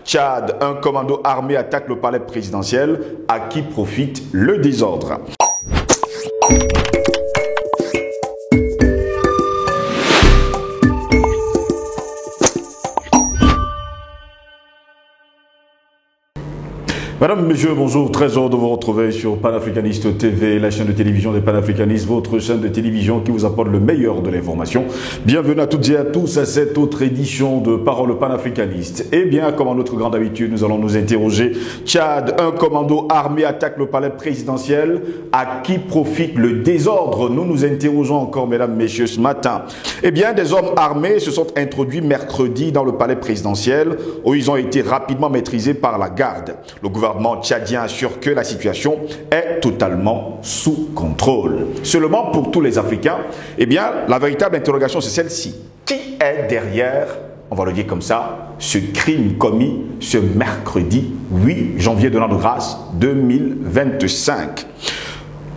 Tchad, un commando armé attaque le palais présidentiel. À qui profite le désordre? Madame, Messieurs, bonjour, très heureux de vous retrouver sur Panafricaniste TV, la chaîne de télévision des panafricanistes, votre chaîne de télévision qui vous apporte le meilleur de l'information. Bienvenue à toutes et à tous à cette autre édition de Parole panafricaniste. Eh bien, comme à notre grande habitude, nous allons nous interroger. Tchad, un commando armé attaque le palais présidentiel. À qui profite le désordre? Nous nous interrogeons encore, mesdames, messieurs, ce matin. Eh bien, des hommes armés se sont introduits mercredi dans le palais présidentiel où ils ont été rapidement maîtrisés par la garde. Le gouvernement tchadien assure que la situation est totalement sous contrôle. Seulement pour tous les Africains, eh bien, la véritable interrogation c'est celle-ci. Qui est derrière, on va le dire comme ça, ce crime commis ce mercredi 8 janvier de l'an de grâce 2025?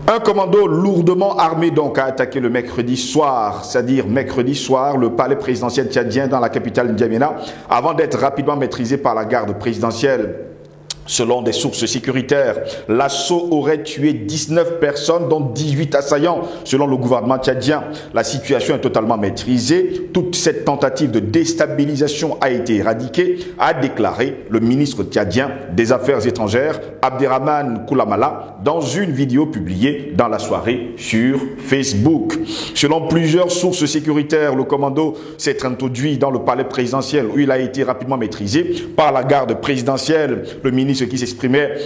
Un commando lourdement armé donc a attaqué le mercredi soir, c'est-à-dire mercredi soir, le palais présidentiel tchadien dans la capitale N'Djamena, avant d'être rapidement maîtrisé par la garde présidentielle. Selon des sources sécuritaires, l'assaut aurait tué 19 personnes, dont 18 assaillants. Selon le gouvernement tchadien, la situation est totalement maîtrisée. Toute cette tentative de déstabilisation a été éradiquée, a déclaré le ministre tchadien des Affaires étrangères, Abderrahmane Koulamala, dans une vidéo publiée dans la soirée sur Facebook. Selon plusieurs sources sécuritaires, le commando s'est introduit dans le palais présidentiel où il a été rapidement maîtrisé par la garde présidentielle. Le ministre qui s'exprimait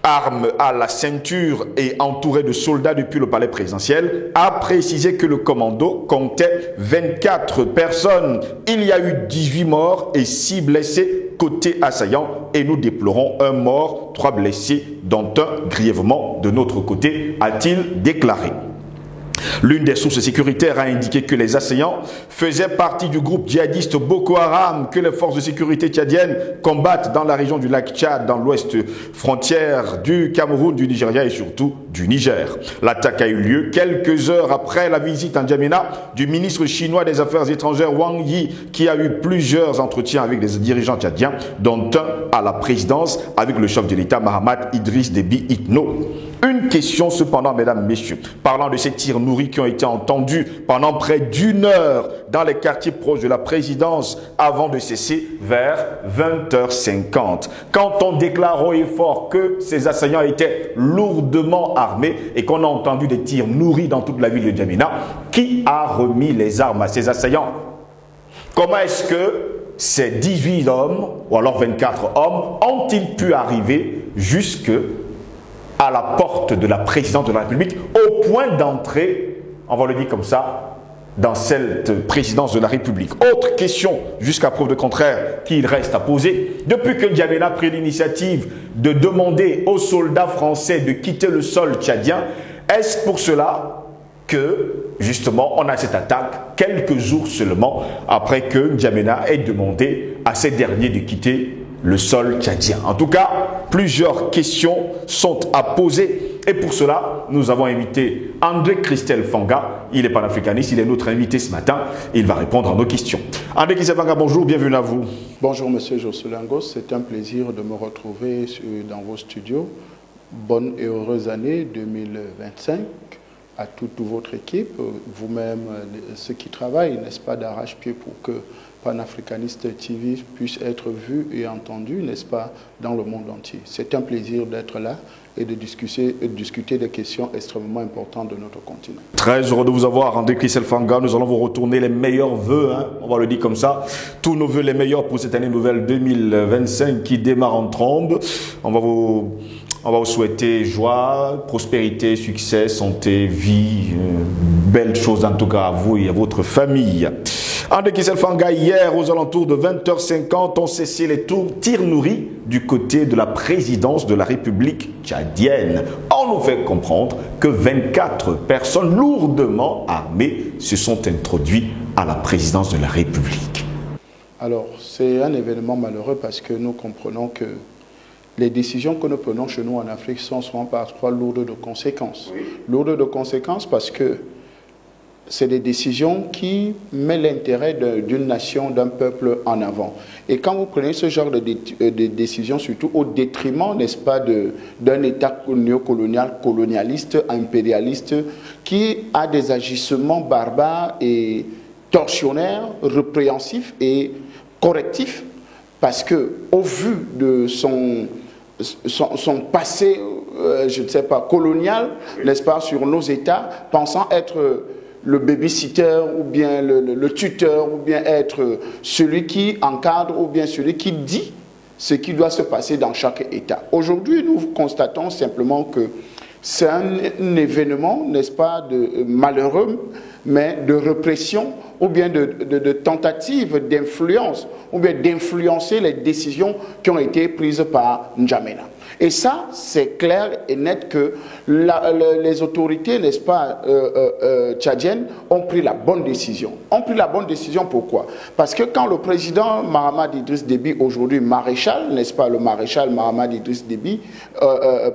armes à la ceinture et entouré de soldats depuis le palais présidentiel, a précisé que le commando comptait 24 personnes. Il y a eu 18 morts et 6 blessés côté assaillant et nous déplorons un mort, 3 blessés, dont un grièvement de notre côté, a-t-il déclaré. L'une des sources sécuritaires a indiqué que les assaillants faisaient partie du groupe djihadiste Boko Haram que les forces de sécurité tchadiennes combattent dans la région du lac Tchad, dans l'ouest frontière du Cameroun, du Nigeria et surtout du Niger. L'attaque a eu lieu quelques heures après la visite en N'Djamena du ministre chinois des Affaires étrangères Wang Yi, qui a eu plusieurs entretiens avec des dirigeants tchadiens, dont un à la présidence avec le chef de l'État Mahamat Idriss Déby Itno. Une question cependant, mesdames, messieurs, parlant de ces tirs nourris qui ont été entendus pendant près d'1 heure dans les quartiers proches de la présidence avant de cesser vers 20h50. Quand on déclare haut et fort que ces assaillants étaient lourdement armés et qu'on a entendu des tirs nourris dans toute la ville de N'Djamena, qui a remis les armes à ces assaillants? Comment est-ce que ces 18 hommes, ou alors 24 hommes, ont-ils pu arriver jusque à la porte de la présidence de la République, au point d'entrer, on va le dire comme ça, dans cette présidence de la République? Autre question, jusqu'à preuve de contraire, qu'il reste à poser. Depuis que N'Djamena a pris l'initiative de demander aux soldats français de quitter le sol tchadien, est-ce pour cela que, justement, on a cette attaque quelques jours seulement après que N'Djamena ait demandé à ces derniers de quitter le sol tchadien? En tout cas, plusieurs questions sont à poser et pour cela, nous avons invité André Christel Fanga. Il est panafricaniste, il est notre invité ce matin et il va répondre à nos questions. André Christel Fanga, bonjour, bienvenue à vous. Bonjour Monsieur Jocelyn-Goss, c'est un plaisir de me retrouver dans vos studios. Bonne et heureuse année 2025 à toute votre équipe, vous-même, ceux qui travaillent, n'est-ce pas, d'arrache-pied pour que Panafricaniste TV puisse être vu et entendu, n'est-ce pas, dans le monde entier. C'est un plaisir d'être là et de discuter des questions extrêmement importantes de notre continent. Très heureux de vous avoir, André Christel Fanga. Nous allons vous retourner les meilleurs vœux, on va le dire comme ça. Tous nos vœux les meilleurs pour cette année nouvelle 2025 qui démarre en trombe. On va vous souhaiter joie, prospérité, succès, santé, vie, belles choses en tout cas à vous et à votre famille. André Christel Fanga, hier aux alentours de 20h50, ont cessé les tirs nourris du côté de la présidence de la République tchadienne. On nous fait comprendre que 24 personnes lourdement armées se sont introduites à la présidence de la République. Alors, c'est un événement malheureux parce que nous comprenons que les décisions que nous prenons chez nous en Afrique sont souvent parfois lourdes de conséquences. Oui. Lourdes de conséquences parce que c'est des décisions qui mettent l'intérêt d'une nation, d'un peuple en avant. Et quand vous prenez ce genre de décisions, surtout au détriment, n'est-ce pas, d'un État néocolonial, colonialiste, impérialiste, qui a des agissements barbares et tortionnaires, répréhensifs et correctifs, parce que au vu de son passé, je ne sais pas, colonial, n'est-ce pas, sur nos États, pensant être le babysitter ou bien le tuteur ou bien être celui qui encadre ou bien celui qui dit ce qui doit se passer dans chaque État. Aujourd'hui, nous constatons simplement que c'est un événement, n'est-ce pas, de malheureux, mais de répression ou bien de tentative d'influence ou bien d'influencer les décisions qui ont été prises par N'Djamena. Et ça, c'est clair et net que les autorités, n'est-ce pas, tchadiennes ont pris la bonne décision. Ont pris la bonne décision, pourquoi? Parce que quand le président Mahamat Idriss Déby, aujourd'hui maréchal, n'est-ce pas, le maréchal Mahamat Idriss Déby,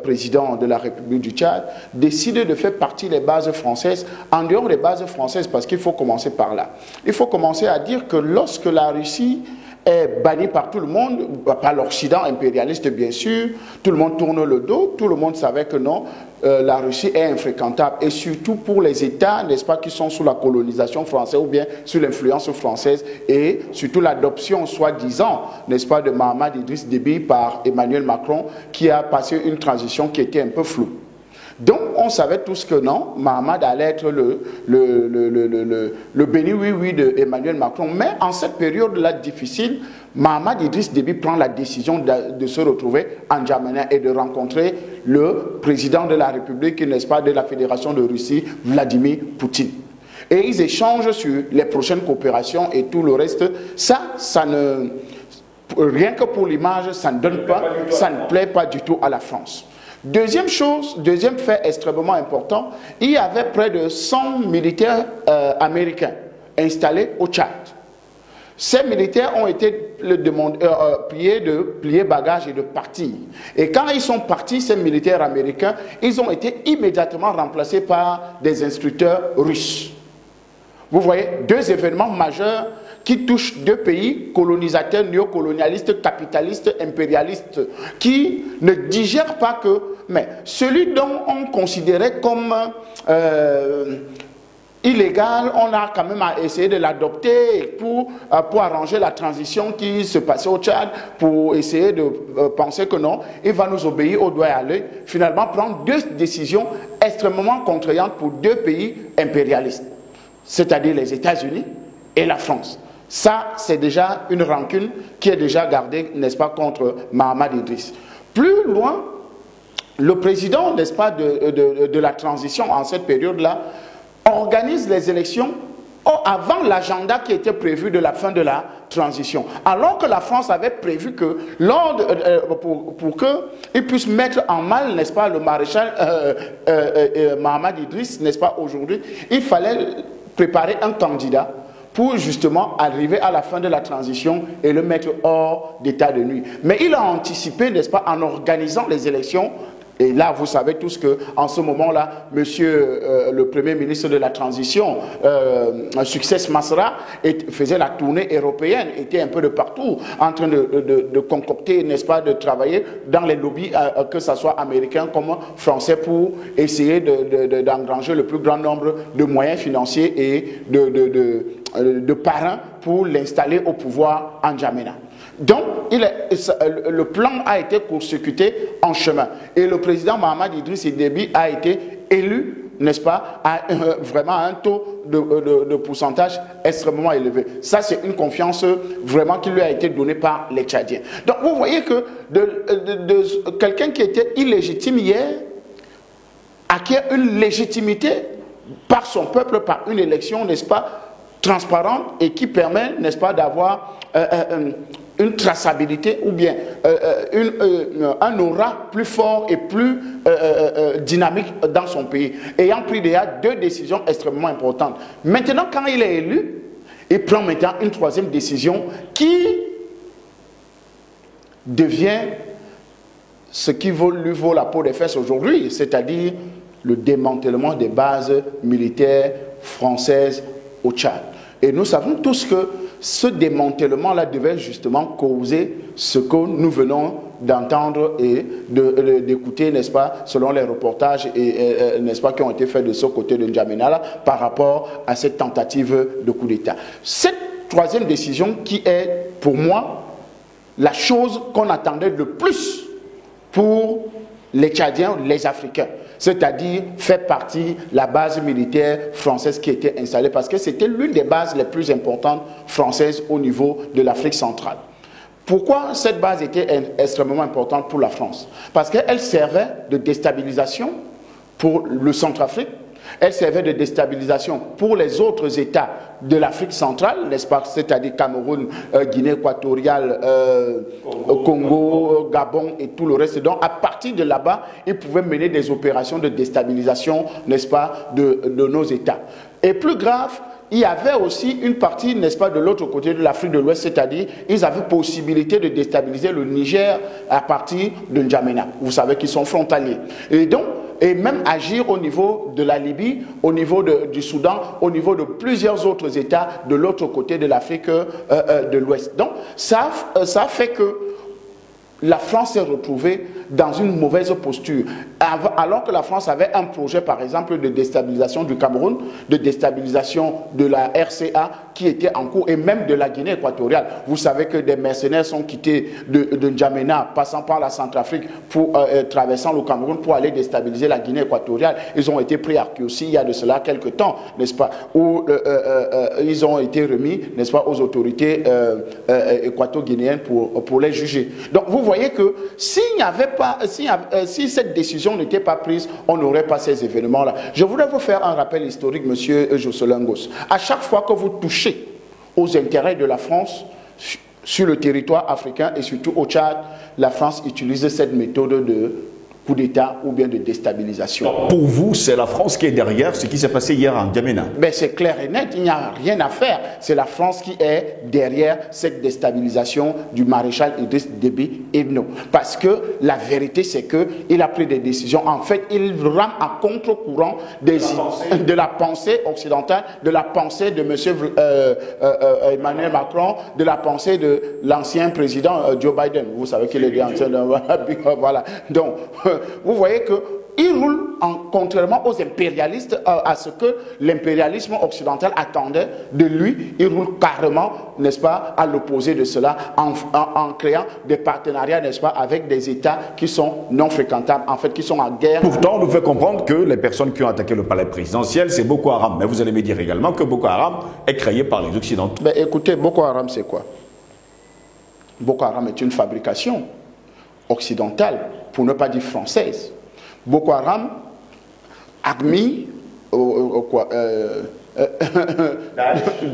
président de la République du Tchad, décide de faire partie des bases françaises, en dehors des bases françaises, parce qu'il faut commencer par là. Il faut commencer à dire que lorsque la Russie est banni par tout le monde, par l'Occident impérialiste bien sûr, tout le monde tourne le dos, tout le monde savait que non, la Russie est infréquentable, et surtout pour les États, n'est-ce pas, qui sont sous la colonisation française ou bien sous l'influence française, et surtout l'adoption, soi-disant, n'est-ce pas, de Mahamat Idriss Déby par Emmanuel Macron, qui a passé une transition qui était un peu floue. Donc, on savait tous que non, Mahamat allait être le béni oui-oui de Emmanuel Macron. Mais en cette période-là difficile, Mahamat Idriss Déby prend la décision de se retrouver en N'Djamena et de rencontrer le président de la République, n'est-ce pas, de la Fédération de Russie, Vladimir Poutine. Et ils échangent sur les prochaines coopérations et tout le reste. Ça ne... Rien que pour l'image, ça ne donne pas, ça ne plaît pas du tout à la France. Deuxième chose, deuxième fait extrêmement important, il y avait près de 100 militaires américains installés au Tchad. Ces militaires ont été priés de plier bagages et de partir. Et quand ils sont partis, ces militaires américains, ils ont été immédiatement remplacés par des instructeurs russes. Vous voyez, deux événements majeurs qui touchent deux pays colonisateurs, néocolonialistes, capitalistes, impérialistes, qui ne digèrent pas que, mais celui dont on considérait comme illégal, on a quand même essayé de l'adopter pour arranger la transition qui se passait au Tchad, pour essayer de penser que non, il va nous obéir, on doit y aller. Finalement, prendre deux décisions extrêmement contraignantes pour deux pays impérialistes, c'est-à-dire les États-Unis et la France. Ça, c'est déjà une rancune qui est déjà gardée, n'est-ce pas, contre Mahamat Idriss. Plus loin, le président, n'est-ce pas, de la transition en cette période-là, organise les élections avant l'agenda qui était prévu de la fin de la transition. Alors que la France avait prévu que, pour qu'il puisse mettre en mal, n'est-ce pas, le maréchal Mahamat Idriss, n'est-ce pas, aujourd'hui, il fallait préparer un candidat pour justement arriver à la fin de la transition et le mettre hors d'état de nuit. Mais il a anticipé, n'est-ce pas, en organisant les élections. Et là, vous savez tous qu'en ce moment-là, monsieur le Premier ministre de la Transition, Succès Masra, faisait la tournée européenne, était un peu de partout, en train de concocter, n'est-ce pas, de travailler dans les lobbies, que ce soit américains comme français, pour essayer d'engranger le plus grand nombre de moyens financiers et de parrains pour l'installer au pouvoir en N'Djamena. Donc, le plan a été court-circuité en chemin. Et le président Mahamat Idriss Déby a été élu, n'est-ce pas, à vraiment un taux de pourcentage extrêmement élevé. Ça, c'est une confiance vraiment qui lui a été donnée par les Tchadiens. Donc, vous voyez que quelqu'un qui était illégitime hier acquiert une légitimité par son peuple, par une élection, n'est-ce pas, transparente, et qui permet, n'est-ce pas, d'avoir une traçabilité ou bien un aura plus fort et plus dynamique dans son pays, ayant pris déjà deux décisions extrêmement importantes. Maintenant, quand il est élu, il prend maintenant une troisième décision qui devient ce qui lui vaut la peau des fesses aujourd'hui, c'est-à-dire le démantèlement des bases militaires française au Tchad. Et nous savons tous que ce démantèlement-là devait justement causer ce que nous venons d'entendre et d'écouter, n'est-ce pas, selon les reportages n'est-ce pas, qui ont été faits de ce côté de N'Djamena par rapport à cette tentative de coup d'État. Cette troisième décision qui est, pour moi, la chose qu'on attendait le plus pour les Tchadiens, les Africains, c'est-à-dire faire partie de la base militaire française qui était installée, parce que c'était l'une des bases les plus importantes françaises au niveau de l'Afrique centrale. Pourquoi cette base était extrêmement importante pour la France? Parce qu'elle servait de déstabilisation pour le Centrafrique, elle servait de déstabilisation pour les autres États de l'Afrique centrale, n'est-ce pas, c'est-à-dire Cameroun, Guinée équatoriale, Congo, Gabon et tout le reste. Donc, à partir de là-bas, ils pouvaient mener des opérations de déstabilisation, n'est-ce pas, de nos États. Et plus grave, il y avait aussi une partie, n'est-ce pas, de l'autre côté de l'Afrique de l'Ouest, c'est-à-dire ils avaient possibilité de déstabiliser le Niger à partir de N'Djamena. Vous savez qu'ils sont frontaliers. Et donc, et même agir au niveau de la Libye, au niveau du Soudan, au niveau de plusieurs autres États de l'autre côté de l'Afrique de l'Ouest. Donc, ça fait que la France s'est retrouvée dans une mauvaise posture. Alors que la France avait un projet, par exemple, de déstabilisation du Cameroun, de déstabilisation de la RCA qui était en cours, et même de la Guinée équatoriale. Vous savez que des mercenaires sont quittés de N'Djamena, passant par la Centrafrique, traversant le Cameroun pour aller déstabiliser la Guinée équatoriale. Ils ont été pris à Kiossi il y a de cela quelques temps, n'est-ce pas, où ils ont été remis, n'est-ce pas, aux autorités équato-guinéennes pour les juger. Donc vous voyez que s'il n'y avait pas, si cette décision n'était pas prise, on n'aurait pas ces événements-là. Je voudrais vous faire un rappel historique, monsieur Jocelyn Gosse. À chaque fois que vous touchez aux intérêts de la France sur le territoire africain et surtout au Tchad, la France utilise cette méthode de coup d'État ou bien de déstabilisation. Pour vous, c'est la France qui est derrière ce qui s'est passé hier en N'Djamena? Ben c'est clair et net, il n'y a rien à faire. C'est la France qui est derrière cette déstabilisation du maréchal Idriss Déby Itno. Parce que la vérité, c'est qu'il a pris des décisions. En fait, il rame à contre-courant de la pensée occidentale, de la pensée de M. Emmanuel Macron, de la pensée de l'ancien président Joe Biden. Vous savez qu'il est ancien. Voilà. Donc, vous voyez qu'il roule, contrairement aux impérialistes, à ce que l'impérialisme occidental attendait de lui, il roule carrément, n'est-ce pas, à l'opposé de cela, en créant des partenariats, n'est-ce pas, avec des États qui sont non fréquentables, en fait, qui sont en guerre. Pourtant, on nous fait comprendre que les personnes qui ont attaqué le palais présidentiel, c'est Boko Haram. Mais vous allez me dire également que Boko Haram est créé par les Occidentaux. Ben, écoutez, Boko Haram, c'est quoi? Boko Haram est une fabrication occidentale, pour ne pas dire française. Boko Haram, AQMI,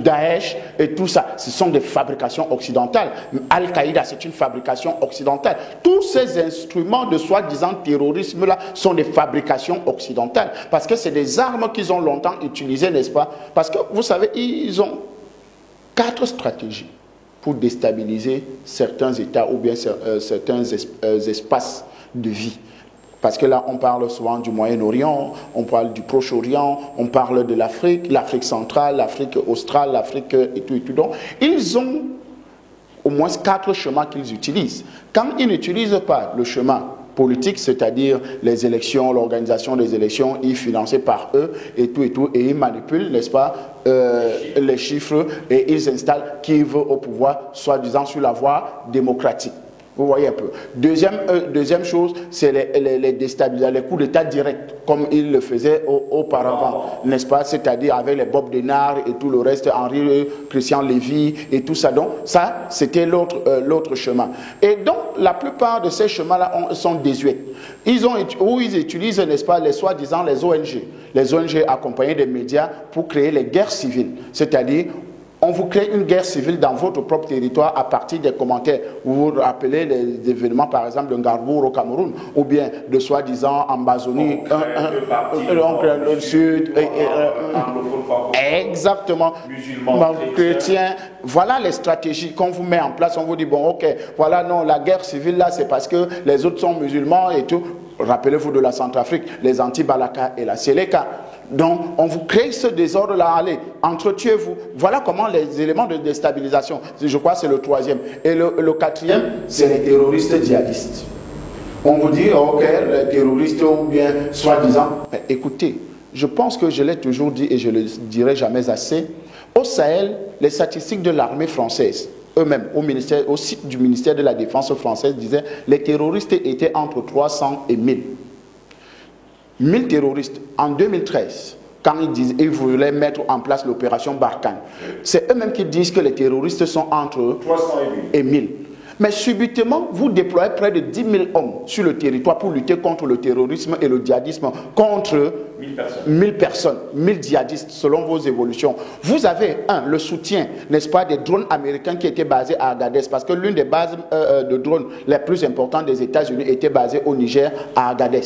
Daesh et tout ça, ce sont des fabrications occidentales. Al-Qaïda, c'est une fabrication occidentale. Tous ces instruments de soi-disant terrorisme-là sont des fabrications occidentales. Parce que c'est des armes qu'ils ont longtemps utilisées, n'est-ce pas? Parce que, vous savez, ils ont 4 stratégies pour déstabiliser certains États ou bien certains espaces de vie. Parce que là, on parle souvent du Moyen-Orient, on parle du Proche-Orient, on parle de l'Afrique, l'Afrique centrale, l'Afrique australe, l'Afrique et tout et tout. Donc, ils ont au moins 4 chemins qu'ils utilisent. Quand ils n'utilisent pas le chemin politique, c'est-à-dire les élections, l'organisation des élections, ils financés par eux et tout, et ils manipulent, n'est-ce pas, les chiffres et ils installent qui veut au pouvoir, soi-disant sur la voie démocratique. Vous voyez un peu. Deuxième chose, c'est les déstabilisations, les coups d'État directs, comme ils le faisaient auparavant, n'est-ce pas? C'est-à-dire avec les Bob Denard et tout le reste, Henri Christian Lévy et tout ça. Donc, ça, c'était l'autre chemin. Et donc, la plupart de ces chemins-là sont désuets. Ils utilisent, n'est-ce pas, les soi-disant les ONG. Les ONG accompagnées des médias pour créer les guerres civiles. C'est-à-dire, on vous crée une guerre civile dans votre propre territoire à partir des commentaires. Vous vous rappelez les événements, par exemple, de Ngarbour au Cameroun, ou bien de soi-disant Ambazonie, le Sud, exactement, chrétien. Voilà les stratégies qu'on vous met en place. On vous dit, bon, ok, voilà, non, la guerre civile, là, c'est parce que les autres sont musulmans et tout. Rappelez-vous de la Centrafrique, les anti-Balaka et la Séléka. Donc, on vous crée ce désordre-là, allez, entretuez-vous. Voilà comment les éléments de déstabilisation, je crois que c'est le troisième. Et le quatrième, c'est les terroristes djihadistes. On vous dit, ok, les terroristes ou bien soi-disant. Écoutez, je pense que je l'ai toujours dit et je ne le dirai jamais assez. Au Sahel, les statistiques de l'armée française, eux-mêmes, au site du ministère de la Défense française, disaient les terroristes étaient entre 300 et 1000. 1000 terroristes en 2013, quand ils voulaient mettre en place l'opération Barkhane. C'est eux-mêmes qui disent que les terroristes sont entre 300 et 1000. Mais subitement, vous déployez près de 10 000 hommes sur le territoire pour lutter contre le terrorisme et le djihadisme, contre 1000 personnes, 1000 djihadistes, selon vos évolutions. Vous avez, le soutien, n'est-ce pas, des drones américains qui étaient basés à Agadez, parce que l'une des bases de drones les plus importantes des États-Unis était basée au Niger, à Agadez.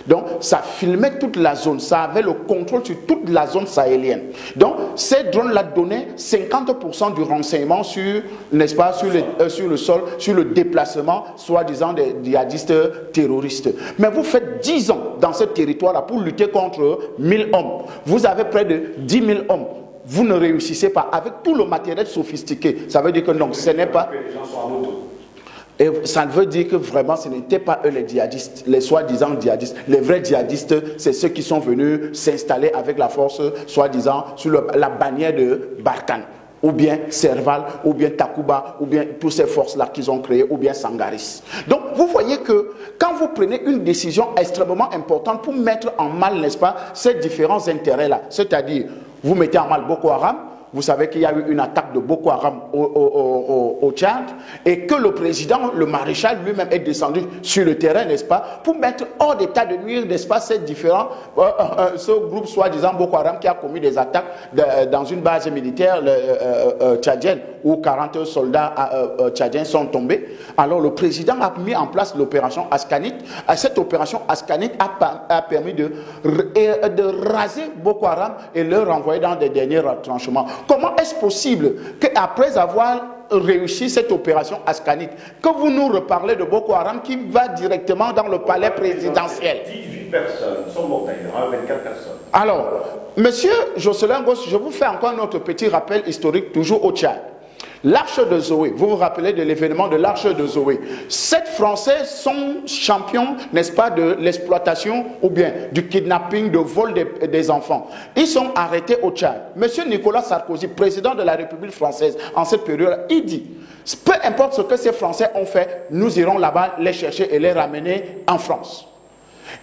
Donc, ça filmait toute la zone, ça avait le contrôle sur toute la zone sahélienne. Donc, ces drones-là donnaient 50% du renseignement sur, n'est-ce pas, sur le sol, sur le déplacement, soi-disant, des djihadistes terroristes. Mais vous faites 10 ans dans ce territoire-là pour lutter contre 1000 hommes. Vous avez près de 10 000 hommes. Vous ne réussissez pas avec tout le matériel sophistiqué. Ça veut dire que non, ce n'est pas... Et ça veut dire que vraiment, ce n'étaient pas eux les djihadistes, les soi-disant djihadistes. Les vrais djihadistes, c'est ceux qui sont venus s'installer avec la force, soi-disant, sur la bannière de Barkhane, ou bien Serval, ou bien Takuba, ou bien toutes ces forces-là qu'ils ont créées, ou bien Sangaris. Donc, vous voyez que quand vous prenez une décision extrêmement importante pour mettre en mal, n'est-ce pas, ces différents intérêts-là, c'est-à-dire, vous mettez en mal Boko Haram. Vous savez qu'il y a eu une attaque de Boko Haram au Tchad et que le président, le maréchal lui-même est descendu sur le terrain, n'est-ce pas, pour mettre hors d'état de nuire, n'est-ce pas, ces différents, ce groupe soi-disant Boko Haram qui a commis des attaques dans une base militaire tchadienne où 40 soldats tchadiens sont tombés. Alors le président a mis en place l'opération Askanit. Cette opération Askanit a permis de raser Boko Haram et le renvoyer dans des derniers retranchements. Comment est-ce possible qu'après avoir réussi cette opération Askanit, que vous nous reparlez de Boko Haram qui va directement dans le palais présidentiel? 18 personnes sont mortes d'ailleurs, 24 personnes. Alors, monsieur Jocelyn Goss, je vous fais encore notre petit rappel historique, toujours au Tchad. L'Arche de Zoé, vous vous rappelez de l'événement de l'Arche de Zoé. 7 Français sont champions, n'est-ce pas, de l'exploitation ou bien du kidnapping, de vol des enfants. Ils sont arrêtés au Tchad. Monsieur Nicolas Sarkozy, président de la République française, en cette période, il dit, peu importe ce que ces Français ont fait, nous irons là-bas les chercher et les ramener en France.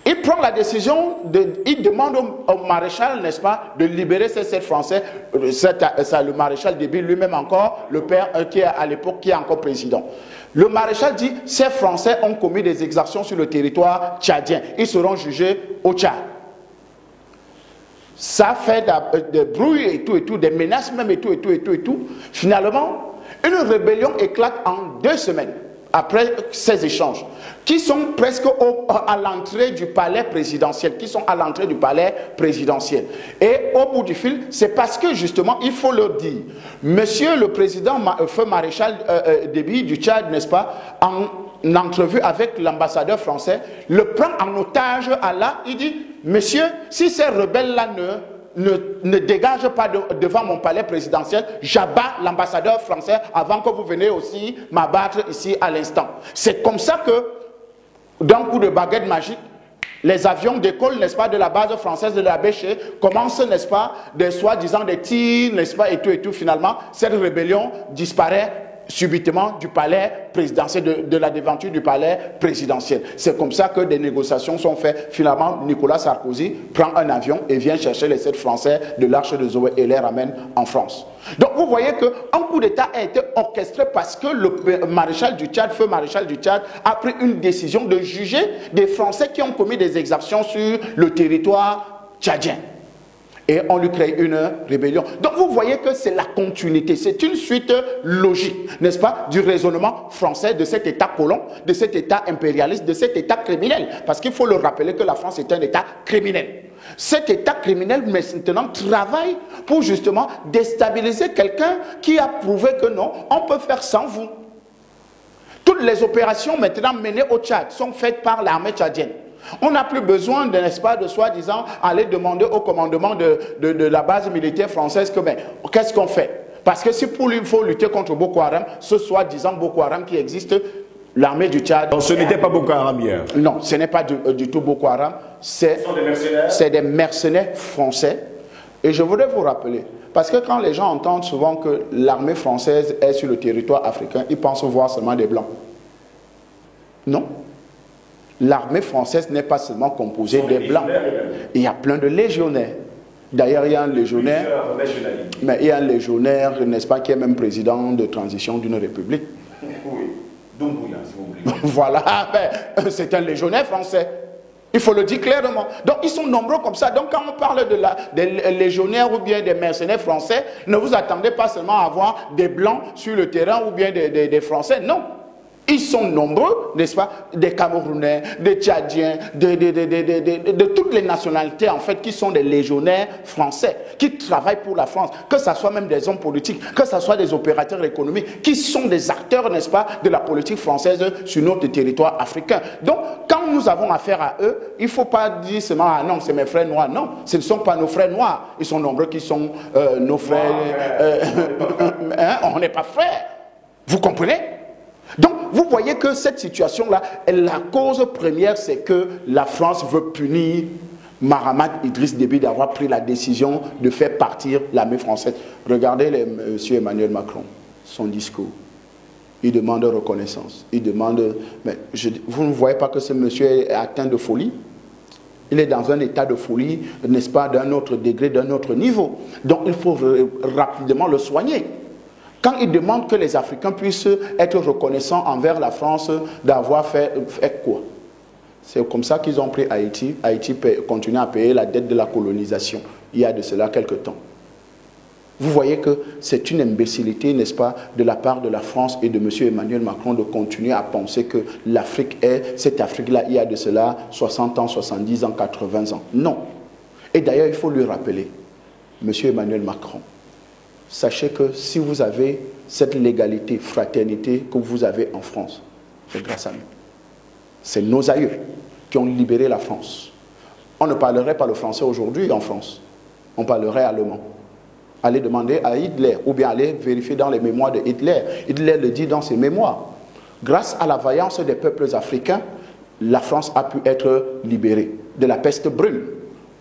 Il prend la décision, il demande au maréchal, n'est-ce pas, de libérer ces 7 Français, le maréchal Déby lui-même encore, le père qui est à l'époque, qui est encore président. Le maréchal dit, ces Français ont commis des exactions sur le territoire tchadien, ils seront jugés au Tchad. Ça fait des bruits et tout, des menaces même et tout. Finalement, une rébellion éclate en 2 semaines. Après ces échanges, qui sont presque à l'entrée du palais présidentiel, Et au bout du fil, c'est parce que justement, il faut leur dire, monsieur le président, feu maréchal Déby du Tchad, n'est-ce pas, en entrevue avec l'ambassadeur français, le prend en otage à là, il dit, monsieur, si ces rebelles-là ne dégage pas devant mon palais présidentiel, j'abats l'ambassadeur français avant que vous veniez aussi m'abattre ici à l'instant. C'est comme ça que, d'un coup de baguette magique, les avions décollent, n'est-ce pas, de la base française de la Béché, commencent, n'est-ce pas, des soi-disant des tirs, n'est-ce pas, et tout. Finalement, cette rébellion disparaît subitement du palais présidentiel, de la devanture du palais présidentiel. C'est comme ça que des négociations sont faites. Finalement, Nicolas Sarkozy prend un avion et vient chercher les 7 Français de l'Arche de Zoé et les ramène en France. Donc vous voyez qu'un coup d'État a été orchestré parce que le maréchal du Tchad, feu maréchal du Tchad, a pris une décision de juger des Français qui ont commis des exactions sur le territoire tchadien. Et on lui crée une rébellion. Donc vous voyez que c'est la continuité, c'est une suite logique, n'est-ce pas, du raisonnement français de cet État colon, de cet État impérialiste, de cet État criminel. Parce qu'il faut le rappeler que la France est un État criminel. Cet État criminel maintenant travaille pour justement déstabiliser quelqu'un qui a prouvé que non, on peut faire sans vous. Toutes les opérations maintenant menées au Tchad sont faites par l'armée tchadienne. On n'a plus besoin, n'est-ce pas, de soi-disant aller demander au commandement de la base militaire française que, ben, qu'est-ce qu'on fait? Parce que si pour lui, il faut lutter contre Boko Haram, ce soi-disant Boko Haram qui existe, l'armée du Tchad... Donc ce n'était pas Boko Haram hier? Non, ce n'est pas du tout Boko Haram. C'est des mercenaires français. Et je voudrais vous rappeler, parce que quand les gens entendent souvent que l'armée française est sur le territoire africain, ils pensent voir seulement des Blancs. Non. L'armée française n'est pas seulement composée des Blancs. Il y a plein de légionnaires. D'ailleurs, il y a un légionnaire, mais il y a un légionnaire, n'est-ce pas, qui est même président de transition d'une république. Oui, Doumbouya, si vous voulez. Voilà, ben, c'est un légionnaire français. Il faut le dire clairement. Donc, ils sont nombreux comme ça. Donc, quand on parle des légionnaires ou bien des mercenaires français, ne vous attendez pas seulement à avoir des Blancs sur le terrain ou bien des Français. Non. Ils sont nombreux, n'est-ce pas, des Camerounais, des Tchadiens, de toutes les nationalités, en fait, qui sont des légionnaires français, qui travaillent pour la France, que ce soit même des hommes politiques, que ce soit des opérateurs économiques, qui sont des acteurs, n'est-ce pas, de la politique française sur notre territoire africain. Donc, quand nous avons affaire à eux, il ne faut pas dire seulement, ah non, c'est mes frères noirs. Non, ce ne sont pas nos frères noirs. Ils sont nombreux qui sont nos frères. On n'est pas frères. Vous comprenez? Donc, vous voyez que cette situation-là, la cause première, c'est que la France veut punir Mahamat Idriss Déby d'avoir pris la décision de faire partir l'armée française. Regardez M. Emmanuel Macron, son discours. Il demande reconnaissance. Il demande... Mais vous ne voyez pas que ce monsieur est atteint de folie? Il est dans un état de folie, n'est-ce pas, d'un autre degré, d'un autre niveau. Donc, il faut rapidement le soigner. Quand il demande que les Africains puissent être reconnaissants envers la France d'avoir fait quoi? C'est comme ça qu'ils ont pris Haïti. Haïti continue à payer la dette de la colonisation il y a de cela quelque temps. Vous voyez que c'est une imbécilité, n'est-ce pas, de la part de la France et de M. Emmanuel Macron de continuer à penser que l'Afrique est cette Afrique-là il y a de cela 60 ans, 70 ans, 80 ans. Non. Et d'ailleurs, il faut lui rappeler, M. Emmanuel Macron, sachez que si vous avez cette légalité, fraternité que vous avez en France, c'est grâce à nous. C'est nos aïeux qui ont libéré la France. On ne parlerait pas le français aujourd'hui en France. On parlerait allemand. Allez demander à Hitler, ou bien allez vérifier dans les mémoires de Hitler. Hitler le dit dans ses mémoires. Grâce à la vaillance des peuples africains, la France a pu être libérée de la peste brune.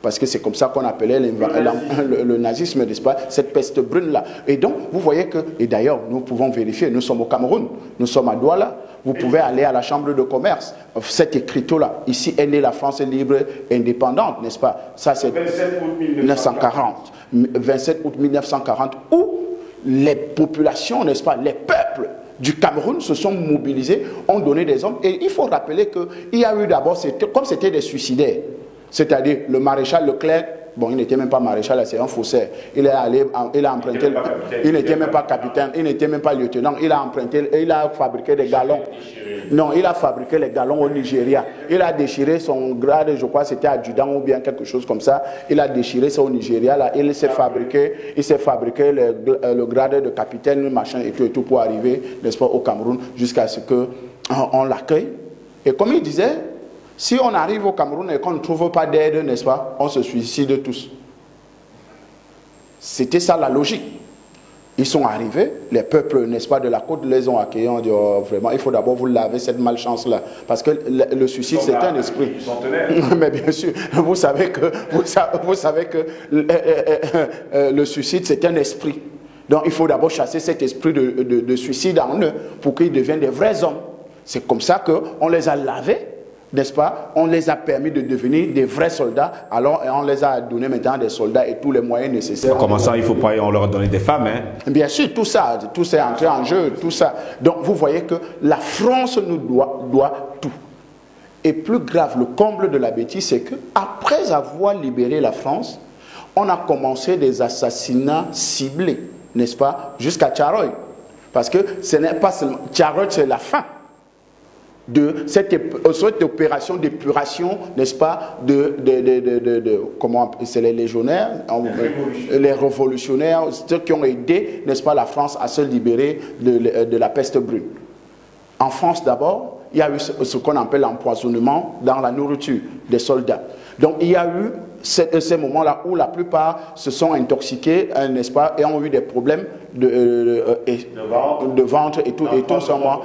Parce que c'est comme ça qu'on appelait le nazisme, n'est-ce pas, cette peste brune-là. Et donc, vous voyez que, et d'ailleurs, nous pouvons vérifier, nous sommes au Cameroun, nous sommes à Douala, vous pouvez aller à la chambre de commerce, cet écriteau-là, ici est née la France libre et indépendante, n'est-ce pas? Ça c'est 27 août 1940. 27 août 1940, où les populations, n'est-ce pas, les peuples du Cameroun se sont mobilisés, ont donné des hommes, et il faut rappeler qu'il y a eu d'abord, comme c'était des suicidaires, c'est-à-dire le maréchal Leclerc, bon, il n'était même pas maréchal, c'est un faussaire. Il a emprunté, il n'était même pas capitaine, il n'était même pas lieutenant, il a emprunté, il a fabriqué des galons. Non, il a fabriqué les galons au Nigeria. Il a déchiré son grade, je crois c'était adjudant ou bien quelque chose comme ça. Il a déchiré ça au Nigeria, là, il s'est fabriqué le grade de capitaine, machin et tout pour arriver, n'est-ce pas, au Cameroun, jusqu'à ce qu'on l'accueille. Et comme il disait, si on arrive au Cameroun et qu'on ne trouve pas d'aide, n'est-ce pas, on se suicide tous. C'était ça la logique. Ils sont arrivés, les peuples, n'est-ce pas, de la côte les ont accueillis, on dit oh, vraiment, il faut d'abord vous laver cette malchance-là. Parce que le suicide, c'est un esprit. Mais bien sûr, vous savez que le suicide, c'est un esprit. Donc il faut d'abord chasser cet esprit de suicide en eux pour qu'ils deviennent des vrais hommes. C'est comme ça qu'on les a lavés. N'est-ce pas? On les a permis de devenir des vrais soldats, alors on les a donné maintenant des soldats et tous les moyens nécessaires. Comment ça, il ne faut pas, on leur a donné des femmes, hein? Bien sûr, tout ça, tout c'est entré en jeu, tout ça. Donc vous voyez que la France nous doit tout. Et plus grave, le comble de la bêtise, c'est qu'après avoir libéré la France, on a commencé des assassinats ciblés, n'est-ce pas? Jusqu'à Tcharoy. Parce que ce n'est pas seulement... Tcharoy, c'est la fin de cette opération d'épuration, n'est-ce pas, comment c'est les légionnaires, les révolutionnaires, ceux qui ont aidé, n'est-ce pas, la France à se libérer de la peste brune. En France d'abord, il y a eu ce qu'on appelle l'empoisonnement dans la nourriture des soldats. Donc il y a eu ces moments-là où la plupart se sont intoxiqués, n'est-ce pas, et ont eu des problèmes de ventre et tout simplement,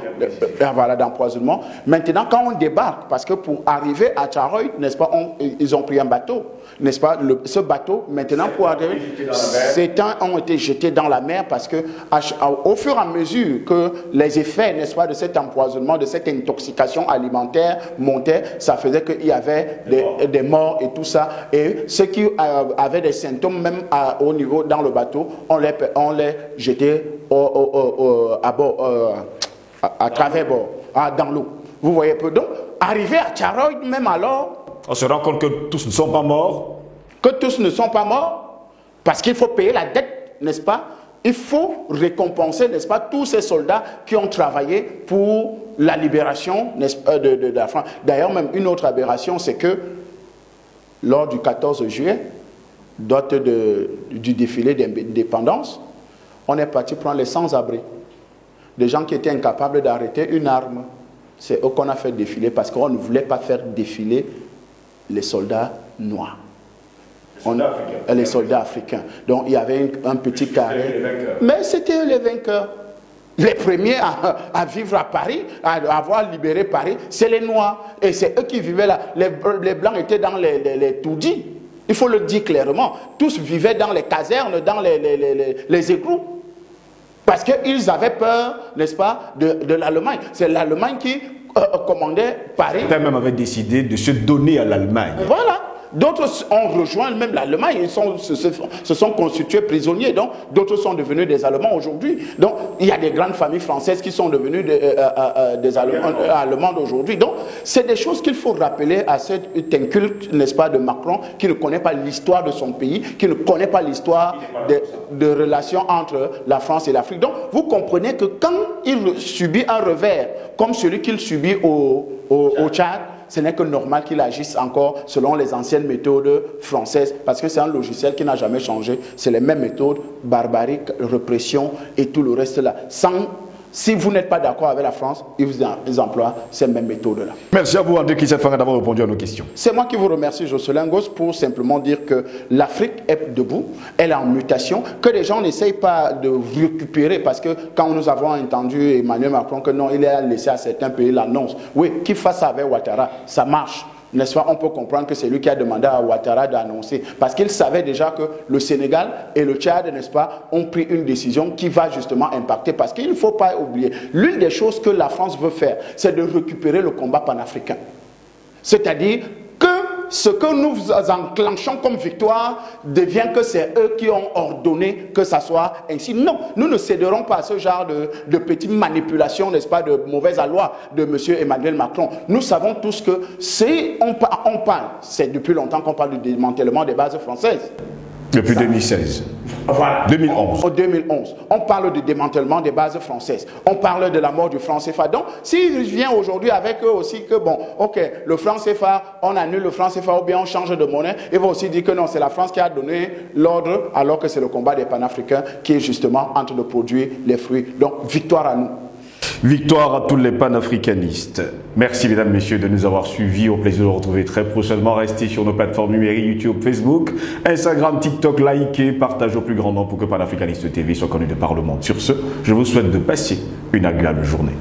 voilà, d'empoisonnement. Maintenant, quand on débarque, parce que pour arriver à Tcharoy, n'est-ce pas, ils ont pris un bateau, n'est-ce pas, ce bateau, maintenant pour arriver, certains ont été jetés dans la mer parce que au fur et à mesure que les effets, n'est-ce pas, de cet empoisonnement, de cette intoxication alimentaire montaient, ça faisait qu'il y avait des morts et tout ça. Et ceux qui avaient des symptômes, même au niveau dans le bateau, on les jetait à bord, à travers bord, dans l'eau. Vous voyez peu. Donc, arrivé à Tcharoy, même alors, on se rend compte que tous ne sont pas morts. Que tous ne sont pas morts, parce qu'il faut payer la dette, n'est-ce pas? Il faut récompenser, n'est-ce pas, tous ces soldats qui ont travaillé pour la libération, n'est-ce pas, de la France. D'ailleurs, même une autre aberration, c'est que lors du 14 juillet, date du défilé d'indépendance, on est parti prendre les sans-abri. Des gens qui étaient incapables d'arrêter une arme. C'est eux qu'on a fait défiler parce qu'on ne voulait pas faire défiler les soldats noirs. Les soldats africains. Donc il y avait un petit carré. Mais c'était les vainqueurs. Les premiers à vivre à Paris, à avoir libéré Paris, c'est les Noirs. Et c'est eux qui vivaient là. Les Blancs étaient dans les taudis. Il faut le dire clairement. Tous vivaient dans les casernes, dans les égouts. Parce qu'ils avaient peur, n'est-ce pas, de l'Allemagne. C'est l'Allemagne qui commandait Paris. Certains même avaient décidé de se donner à l'Allemagne. Voilà. D'autres ont rejoint même l'Allemagne, ils se sont constitués prisonniers. Donc, d'autres sont devenus des Allemands aujourd'hui. Donc, il y a des grandes familles françaises qui sont devenues des Allemandes aujourd'hui. Donc, c'est des choses qu'il faut rappeler à cet inculte, n'est-ce pas, de Macron, qui ne connaît pas l'histoire de son pays, qui ne connaît pas l'histoire de relations entre la France et l'Afrique. Donc, vous comprenez que quand il subit un revers, comme celui qu'il subit au Tchad, ce n'est que normal qu'il agisse encore selon les anciennes méthodes françaises, parce que c'est un logiciel qui n'a jamais changé. C'est les mêmes méthodes, barbarique, répression et tout le reste là. Si vous n'êtes pas d'accord avec la France, ils emploient ces mêmes méthodes-là. Merci à vous, André Kisset-Fanga, d'avoir répondu à nos questions. C'est moi qui vous remercie, Jocelyn Gosse, pour simplement dire que l'Afrique est debout, elle est en mutation, que les gens n'essayent pas de récupérer, parce que quand nous avons entendu Emmanuel Macron que non, il a laissé à certains pays l'annonce, oui, qu'il fasse ça avec Ouattara, ça marche. N'est-ce pas? On peut comprendre que c'est lui qui a demandé à Ouattara d'annoncer. Parce qu'il savait déjà que le Sénégal et le Tchad, n'est-ce pas, ont pris une décision qui va justement impacter. Parce qu'il ne faut pas oublier, l'une des choses que la France veut faire, c'est de récupérer le combat panafricain. C'est-à-dire que ce que nous enclenchons comme victoire devient que c'est eux qui ont ordonné que ça soit ainsi. Non, nous ne céderons pas à ce genre de petites manipulations, n'est-ce pas, de mauvaises aloi de M. Emmanuel Macron. Nous savons tous que si on parle, c'est depuis longtemps qu'on parle du démantèlement des bases françaises. Depuis 2016. Voilà. 2011. En 2011. On parle du démantèlement des bases françaises. On parle de la mort du franc CFA. Donc, s'il vient aujourd'hui avec eux aussi que, bon, ok, le franc CFA, on annule le franc CFA ou bien on change de monnaie, il va aussi dire que non, c'est la France qui a donné l'ordre, alors que c'est le combat des panafricains qui est justement en train de produire les fruits. Donc, victoire à nous. Victoire à tous les panafricanistes. Merci mesdames, messieurs de nous avoir suivis. Au plaisir de vous retrouver très prochainement. Restez sur nos plateformes numériques YouTube, Facebook, Instagram, TikTok. Likez, partagez au plus grand nombre pour que Panafricaniste TV soit connu de par le monde. Sur ce, je vous souhaite de passer une agréable journée.